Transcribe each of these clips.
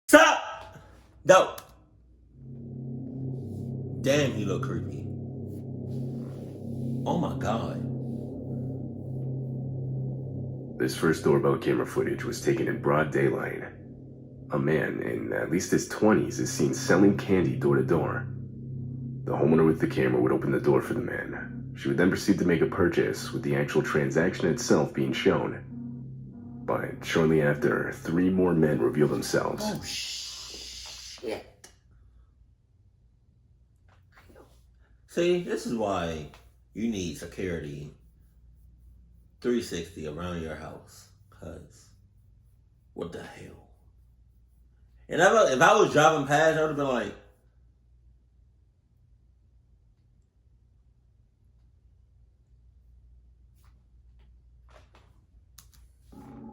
Stop! No. Damn, he look creepy. Oh my god. This first doorbell camera footage was taken in broad daylight. A man in at least his 20s is seen selling candy door to door. The homeowner with the camera would open the door for the man. She would then proceed to make a purchase, with the actual transaction itself being shown. But shortly after, 3 more men reveal themselves. Oh shit. See, this is why you need security 360 around your house. Cause what the hell? And if I was driving past, I would have been like,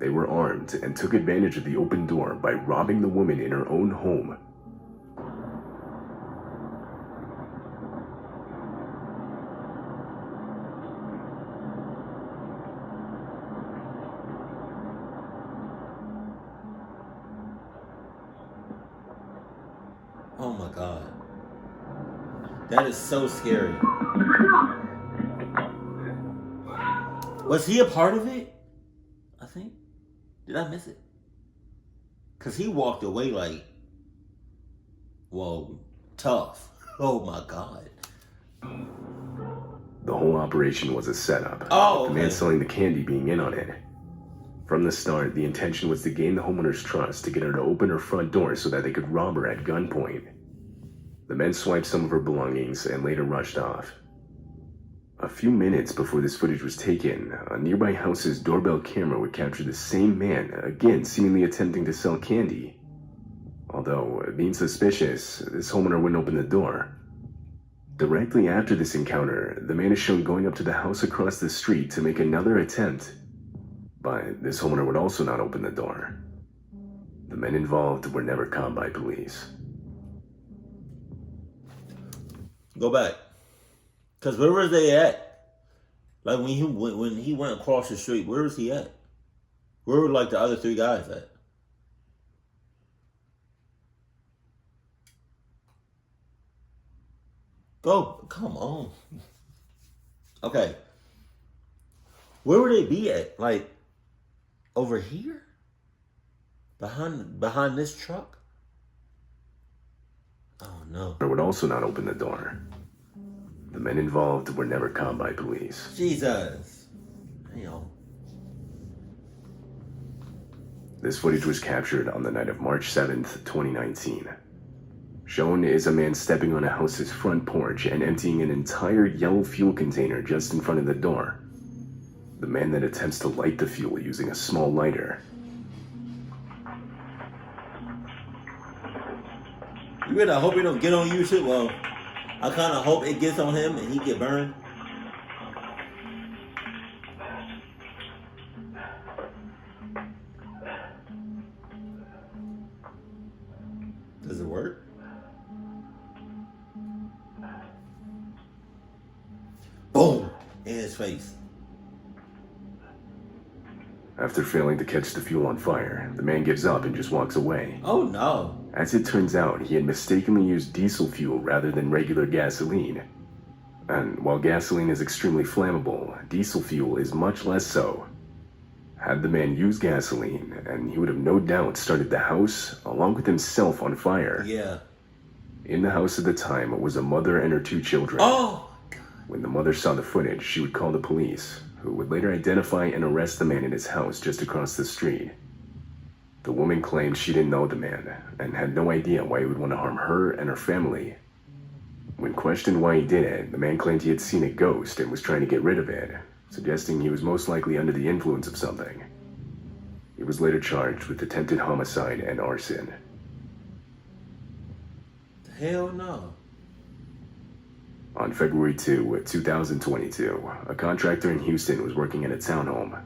They were armed and took advantage of the open door by robbing the woman in her own home. oh my god. That is so scary. Was he a part of it? I think. Did I miss it? Because he walked away like, whoa, tough. Oh my god. The whole operation was a setup. Oh, The man selling the candy being in on it. From the start, the intention was to gain the homeowner's trust to get her to open her front door so that they could rob her at gunpoint. The men swiped some of her belongings and later rushed off. A few minutes before this footage was taken, a nearby house's doorbell camera would capture the same man, again seemingly attempting to sell candy. Although, being suspicious, this homeowner wouldn't open the door. Directly after this encounter, the man is shown going up to the house across the street to make another attempt. But this homeowner would also not open the door. The men involved were never caught by police. Go back. Because where was they at? Like when he went across the street, where was he at? Where were like the other 3 guys at? Go, come on. Okay. Where would they be at? Like over here? Behind this truck? Oh no. Or would also not open the door. The men involved were never caught by police. Jesus. Damn. This footage was captured on the night of March 7th, 2019. Shown is a man stepping on a house's front porch and emptying an entire yellow fuel container just in front of the door. The man then attempts to light the fuel using a small lighter. You really hope it don't get on YouTube? Well, I kind of hope it gets on him and he get burned. Does it work? Boom! In his face. After failing to catch the fuel on fire, the man gives up and just walks away. Oh no. As it turns out, he had mistakenly used diesel fuel rather than regular gasoline. And while gasoline is extremely flammable, diesel fuel is much less so. Had the man used gasoline, and he would have no doubt started the house, along with himself, on fire. Yeah. In the house at the time was a mother and her 2 children. Oh! When the mother saw the footage, she would call the police, who would later identify and arrest the man in his house just across the street. The woman claimed she didn't know the man, and had no idea why he would want to harm her and her family. When questioned why he did it, the man claimed he had seen a ghost and was trying to get rid of it, suggesting he was most likely under the influence of something. He was later charged with attempted homicide and arson. Hell no. On February 2, 2022, a contractor in Houston was working at a townhome.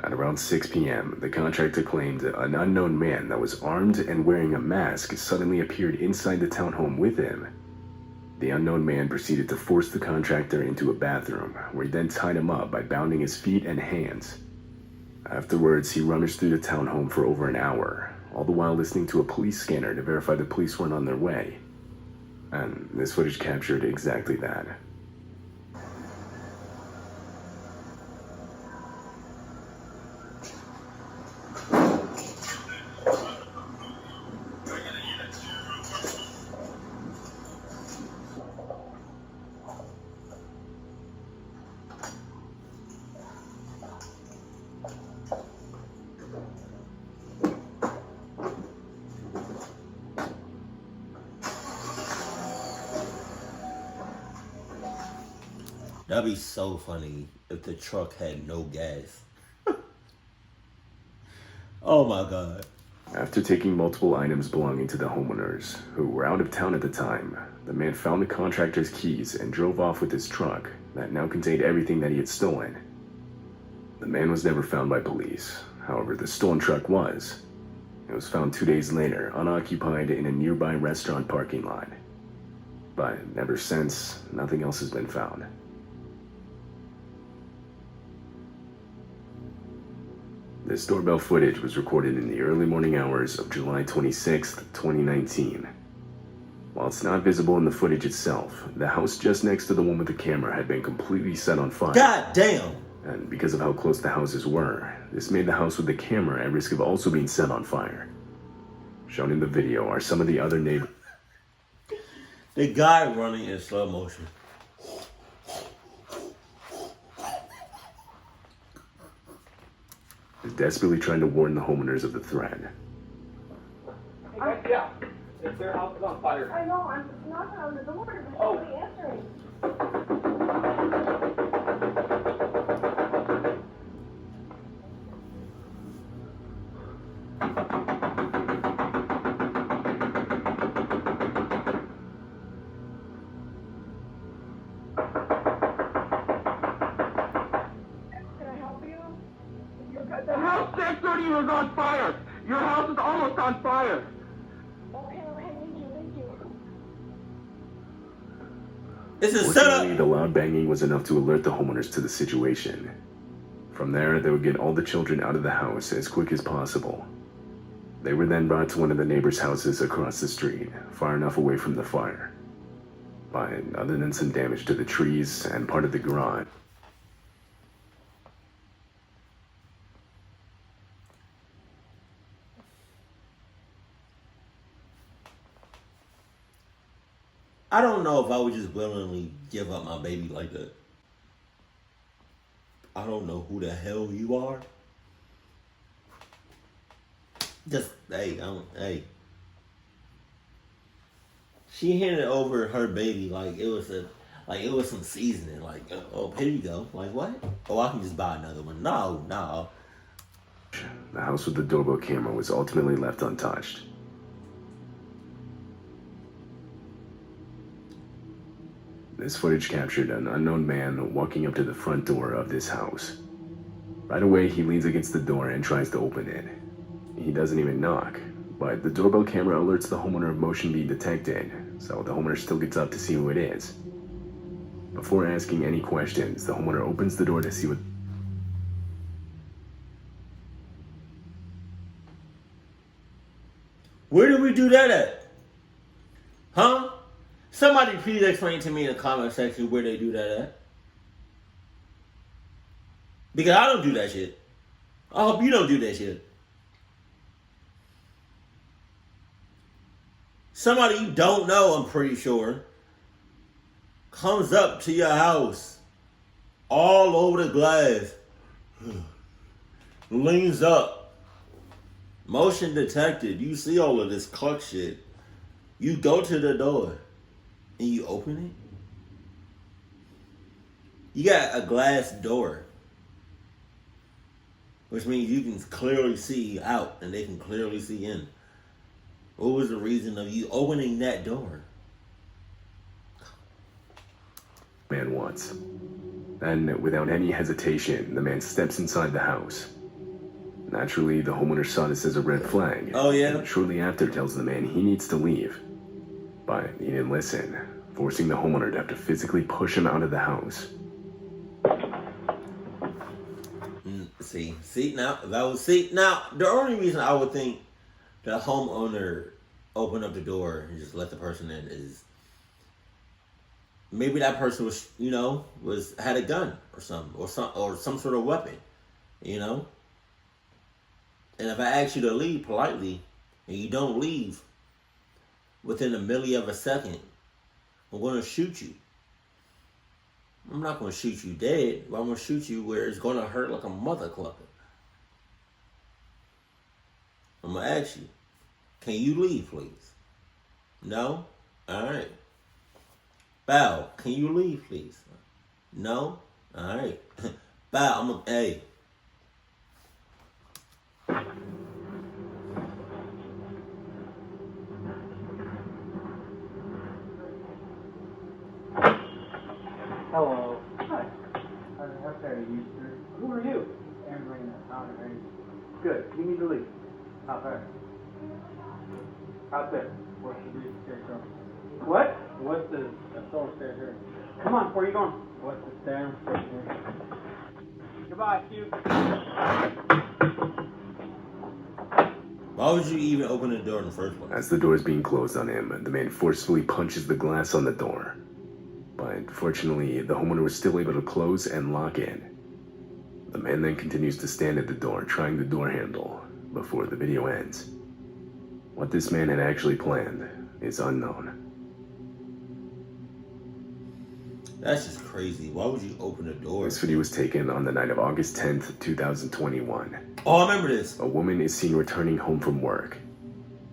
At around 6 p.m., the contractor claimed an unknown man that was armed and wearing a mask suddenly appeared inside the townhome with him. The unknown man proceeded to force the contractor into a bathroom, where he then tied him up by bounding his feet and hands. Afterwards, he rummaged through the townhome for over an hour, all the while listening to a police scanner to verify the police weren't on their way. And this footage captured exactly that. That'd be so funny if the truck had no gas. Oh my God. After taking multiple items belonging to the homeowners, who were out of town at the time, the man found the contractor's keys and drove off with his truck that now contained everything that he had stolen. The man was never found by police. However, the stolen truck was. It was found 2 days later, unoccupied in a nearby restaurant parking lot. But ever since, nothing else has been found. This doorbell footage was recorded in the early morning hours of July 26, 2019. While it's not visible in the footage itself, the house just next to the one with the camera had been completely set on fire. God damn! And because of how close the houses were, this made the house with the camera at risk of also being set on fire. Shown in the video are some of the other neighbors. The guy running in slow motion. Desperately trying to warn the homeowners of the threat. Hey, yeah, if their house is on fire. I know, I'm knocking on the door, but nobody answering. Can I help you? The house next door to you is on fire. Your house is almost on fire. Okay, thank you. This is Fortunately, setup. the loud banging was enough to alert the homeowners to the situation. From there, they would get all the children out of the house as quick as possible. They were then brought to one of the neighbors' houses across the street, far enough away from the fire. But other than some damage to the trees and part of the garage, I don't know if I would just willingly give up my baby like that. I don't know who the hell you are. Just, hey. She handed over her baby like it was some seasoning. Like, oh, here you go. Like, what? Oh, I can just buy another one. No. the house with the doorbell camera was ultimately left untouched. This footage captured an unknown man walking up to the front door of this house. Right away, he leans against the door and tries to open it. He doesn't even knock, but the doorbell camera alerts the homeowner of motion being detected, so the homeowner still gets up to see who it is. Before asking any questions, the homeowner opens the door to see what... Where did we do that at? Huh? Somebody please explain to me in the comment section where they do that at. Because I don't do that shit. I hope you don't do that shit. Somebody you don't know, I'm pretty sure, comes up to your house, all over the glass, leans up, motion detected. You see all of this cluck shit. You go to the door and you open it. You got a glass door, which means you can clearly see out and they can clearly see in. What was the reason of you opening that door? man wants. Then, without any hesitation, the man steps inside the house. Naturally, the homeowner saw this as a red flag. Oh, yeah? And shortly after tells the man he needs to leave. But he didn't listen, forcing the homeowner to have to physically push him out of the house. Now, the only reason I would think the homeowner opened up the door and just let the person in is maybe that person was, had a gun or something, or some sort of weapon, you know. And if I ask you to leave politely and you don't leave within a milli of a second, I'm going to shoot you. I'm not going to shoot you dead, but I'm going to shoot you where it's going to hurt like a mother clucker. I'm going to ask you, can you leave, please? No? All right. Bow, can you leave, please? No? All right. Bow, I'm going to, hey. Hello. Hi. How can I use you? Who are you? Amberina. How are you? Good. You need to leave. Out there. Out there. What's the reason here? What? What's the stairs here? Come on, where are you going? What's the stairs here? Goodbye, Q. Why would you even open the door in the first place? As the door is being closed on him, the man forcefully punches the glass on the door. But fortunately, the homeowner was still able to close and lock in. The man then continues to stand at the door, trying the door handle, before the video ends. What this man had actually planned is unknown. That's just crazy. Why would you open the door? This video was taken on the night of August 10th, 2021. Oh, I remember this. A woman is seen returning home from work.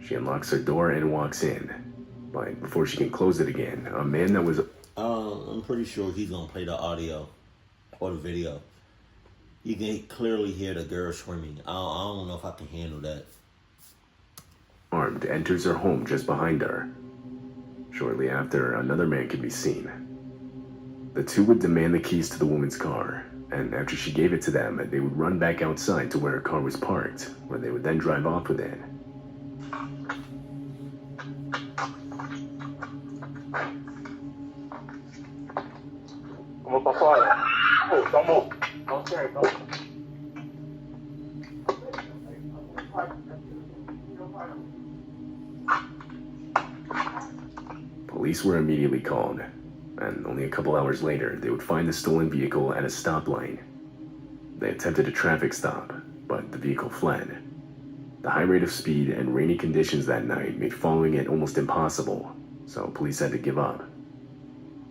She unlocks her door and walks in. But before she can close it again, a man that was... I'm pretty sure he's going to play the audio or the video. You can clearly hear the girl screaming. I don't know if I can handle that. armed enters her home just behind her. Shortly after, another man can be seen. The two would demand the keys to the woman's car, and after she gave it to them, they would run back outside to where her car was parked, where they would then drive off with it. Vamos pra fora. Vamos. Vamos sair, vamos. Police were immediately called, and only a couple hours later, they would find the stolen vehicle at a stoplight. They attempted a traffic stop, but the vehicle fled. The high rate of speed and rainy conditions that night made following it almost impossible, so police had to give up.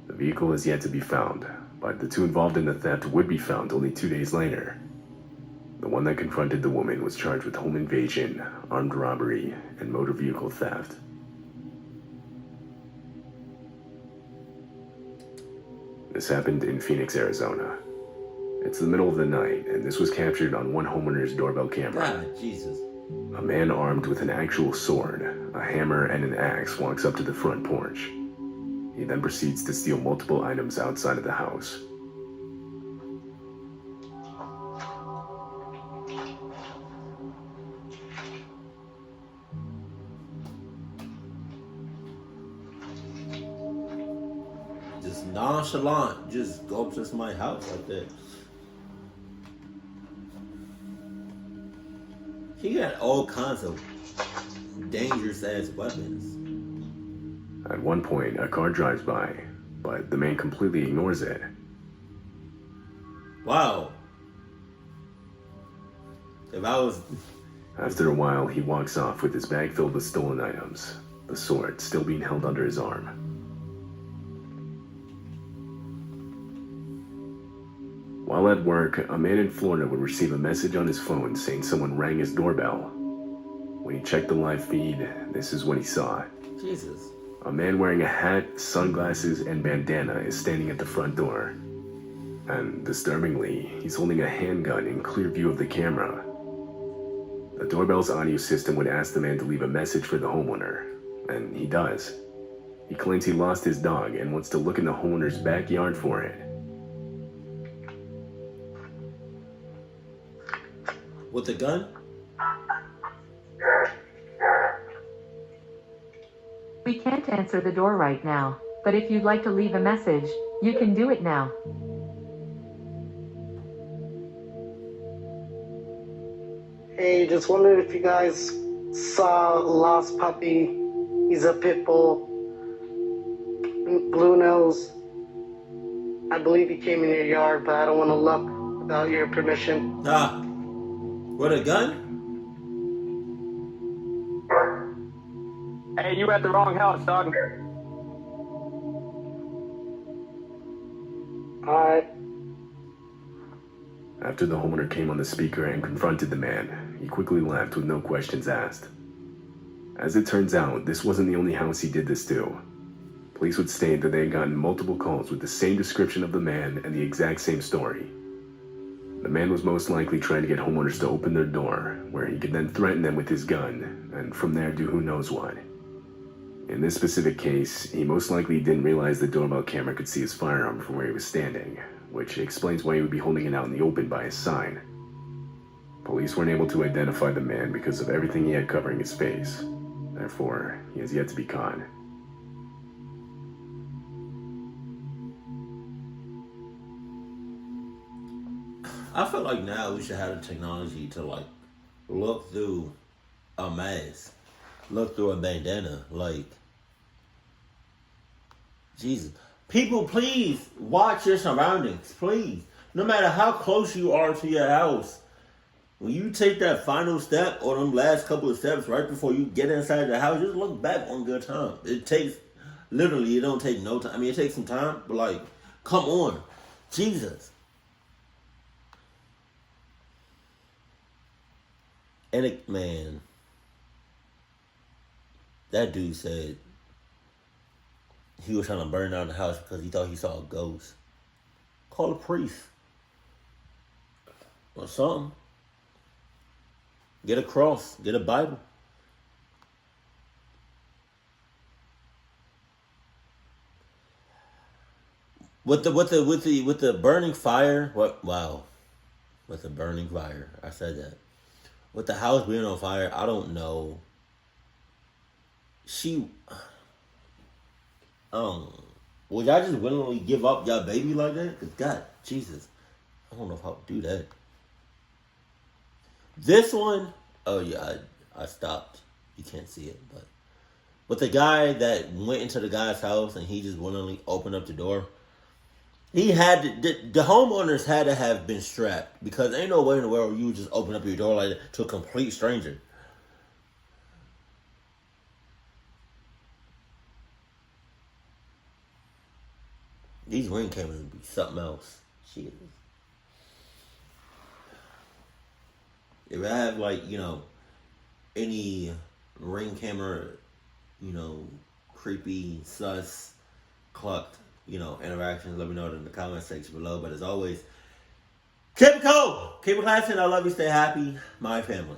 The vehicle is yet to be found, but the two involved in the theft would be found only 2 days later. The one that confronted the woman was charged with home invasion, armed robbery, and motor vehicle theft. This happened in Phoenix, Arizona. It's the middle of the night, and this was captured on one homeowner's doorbell camera. God, Jesus. A man armed with an actual sword, a hammer, and an axe walks up to the front porch. He then proceeds to steal multiple items outside of the house. Just nonchalant, just go up to somebody's house like that. He got all kinds of dangerous ass weapons. At one point, a car drives by, but the man completely ignores it. Wow. If I was... After a while, he walks off with his bag filled with stolen items, the sword still being held under his arm. While at work, a man in Florida would receive a message on his phone saying someone rang his doorbell. When he checked the live feed, this is what he saw. Jesus. A man wearing a hat, sunglasses, and bandana is standing at the front door. And disturbingly, he's holding a handgun in clear view of the camera. The doorbell's audio system would ask the man to leave a message for the homeowner, and he does. He claims he lost his dog and wants to look in the homeowner's backyard for it. With a gun? We can't answer the door right now, but if you'd like to leave a message, you can do it now. Hey, just wondered if you guys Saw lost puppy. He's a pit bull. Blue nose. I believe he came in your yard, but I don't want to look without your permission. Ah, with a gun? Hey, you at the wrong house, dog. Alright. After the homeowner came on the speaker and confronted the man, he quickly left with no questions asked. As it turns out, this wasn't the only house he did this to. Police would state that they had gotten multiple calls with the same description of the man and the exact same story. The man was most likely trying to get homeowners to open their door, where he could then threaten them with his gun, and from there do who knows what. In this specific case, he most likely didn't realize the doorbell camera could see his firearm from where he was standing, which explains why he would be holding it out in the open by his side. Police weren't able to identify the man because of everything he had covering his face. Therefore, he has yet to be caught. I feel like now we should have the technology to like look through a mask, look through a bandana, like Jesus. People, please watch your surroundings, please. No matter how close you are to your house, when you take that final step or them last couple of steps right before you get inside the house, just look back one good time. It takes, literally, it don't take no time. I mean, it takes some time, but like, come on. Jesus. And it, man, that dude said he was trying to burn down the house because he thought he saw a ghost. Call a priest. Or something. Get a cross. Get a Bible. With the burning fire. What? Wow. With the burning fire. I said that. With the house being on fire, I don't know. Would y'all just willingly give up y'all baby like that? Cause God, Jesus, I don't know if I would do that. This one, oh yeah, I stopped. You can't see it, but with the guy that went into the guy's house and he just willingly opened up the door. He had the homeowners had to have been strapped because ain't no way in the world you would just open up your door like that to a complete stranger. These ring cameras would be something else. Jesus. If I have like, any ring camera, creepy, sus, clucked, interactions, let me know in the comment section below. But as always, keep it cool, keep it classy, and I love you. Stay happy, my family.